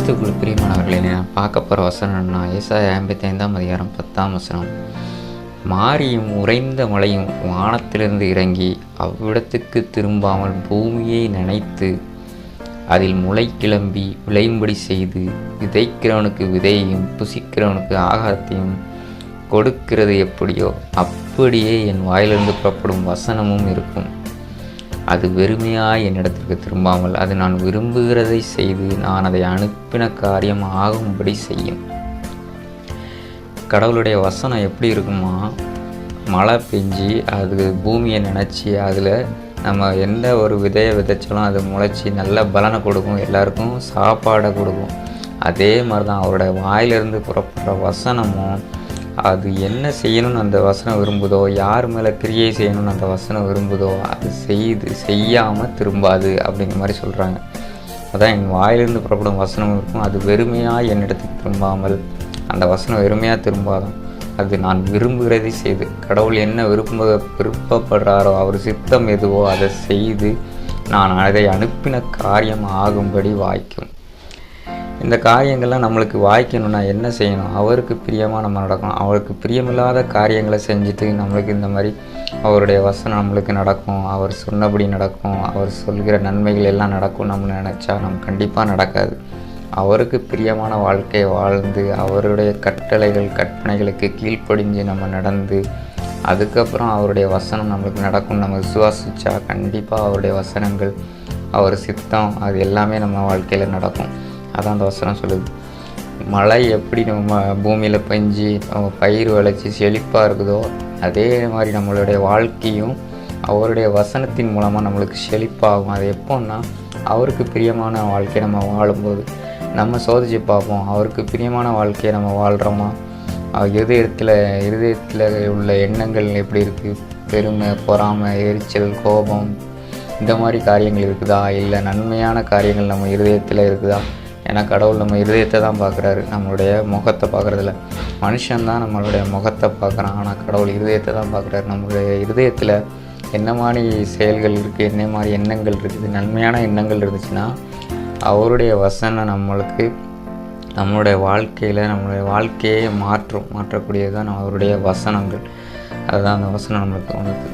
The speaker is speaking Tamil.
கிறிஸ்துவுக்குள் பிரியமானவர்களே, நான் பார்க்க போகிற வசனம்னா ஏசாயா 55ஆம் அதிகாரம் 10ஆம் வசனம். மாரியும் உறைந்த மழையும் வானத்திலிருந்து இறங்கி அவ்விடத்துக்கு திரும்பாமல் பூமியை நனைத்து அதில் முளை கிளம்பி விளையும்படி செய்து விதைக்கிறவனுக்கு விதையையும் புசிக்கிறவனுக்கு ஆகாரத்தையும் கொடுக்கிறது எப்படியோ அப்படியே என் வாயிலிருந்து புறப்படும் வசனமும் இருக்கும். அது வெறுமையாய் என்னிடத்திற்கு திரும்பாமல் அது நான் விரும்புகிறதை செய்து நான் அதை அனுப்பின காரியம் ஆகும்படி செய்யும். கடவுளுடைய வசனம் எப்படி இருக்குமா? மழை பெஞ்சு அது பூமியை நினச்சி அதில் நம்ம எந்த ஒரு விதையை விதைச்சாலும் அது முளைச்சி நல்ல பலனை கொடுக்கும், எல்லாருக்கும் சாப்பாடை கொடுக்கும். அதே மாதிரி தான் அவருடைய வாயிலிருந்து புறப்படுற வசனமும் அது என்ன செய்யணும்னு அந்த வசனம் விரும்புதோ, யார் மேலே கிரியை செய்யணும்னு அந்த வசனம் விரும்புதோ அது செய்யாமல் திரும்பாது அப்படிங்கிற மாதிரி சொல்கிறாங்க. அதான் என் வாயிலிருந்து புறப்படும் வசனம் இருக்கும், அது வெறுமையாக என்னிடத்துக்கு திரும்பாமல். அந்த வசனம் வெறுமையாக திரும்பாதான், அது நான் விரும்புகிறதை செய்து, கடவுள் என்ன விருப்பப்படுறாரோ அவர் சித்தம் எதுவோ அதை செய்து நான் அதை அனுப்பின காரியம் ஆகும்படி வாய்க்கும். இந்த காரியங்கள்லாம் நம்மளுக்கு வாய்க்கணும்னா என்ன செய்யணும்? அவருக்கு பிரியமாக நம்ம நடக்கணும். அவருக்கு பிரியமில்லாத காரியங்களை செஞ்சுட்டு நம்மளுக்கு இந்த மாதிரி அவருடைய வசனம் நம்மளுக்கு நடக்கும், அவர் சொன்னபடி நடக்கும், அவர் சொல்கிற நன்மைகள் எல்லாம் நடக்கும் நம்ம நினச்சா நம்ம கண்டிப்பாக நடக்காது. அவருக்கு பிரியமான வாழ்க்கையை வாழ்ந்து அவருடைய கட்டளைகள் கற்பனைகளுக்கு கீழ்ப்படிஞ்சு நம்ம நடந்து அதுக்கப்புறம் அவருடைய வசனம் நம்மளுக்கு நடக்கும் நம்ம விசுவாசித்தா கண்டிப்பாக அவருடைய வசனங்கள் அவர் சித்தம் அது எல்லாமே நம்ம வாழ்க்கையில் நடக்கும். அதான் அந்த வசனம் சொல்லுது. மழை எப்படி நம்ம பூமியில் பெஞ்சு நம்ம பயிர் விளைச்சி செழிப்பாக இருக்குதோ அதே மாதிரி நம்மளுடைய வாழ்க்கையும் அவருடைய வசனத்தின் மூலமாக நம்மளுக்கு செழிப்பாகும். அது எப்போன்னா அவருக்கு பிரியமான வாழ்க்கையை நம்ம வாழும்போது நம்ம சோதிச்சு பார்ப்போம், அவருக்கு பிரியமான வாழ்க்கையை நம்ம வாழ்கிறோமா, இருதயத்தில் உள்ள எண்ணங்கள் எப்படி இருக்குது, பெருமை, பொறாமை, எரிச்சல், கோபம் இந்த மாதிரி காரியங்கள் இருக்குதா, இல்லை நன்மையான காரியங்கள் நம்ம இருதயத்தில் இருக்குதா? ஏன்னா கடவுள் நம்ம இருதயத்தை தான் பார்க்குறாரு, நம்மளுடைய முகத்தை பார்க்குறதில்ல. மனுஷன்தான் நம்மளுடைய முகத்தை பார்க்குறான், ஆனால் கடவுள் இருதயத்தை தான் பார்க்குறாரு. நம்மளுடைய இருதயத்தில் என்ன மாதிரி செயல்கள் இருக்குது, என்ன மாதிரி எண்ணங்கள் இருக்குது, நன்மையான எண்ணங்கள் இருந்துச்சுன்னா அவருடைய வசனம் நம்மளுடைய வாழ்க்கையை மாற்றக்கூடியது தான் அவருடைய வசனங்கள். அதுதான் அந்த வசனம் நம்மளுக்கு உணர்த்து.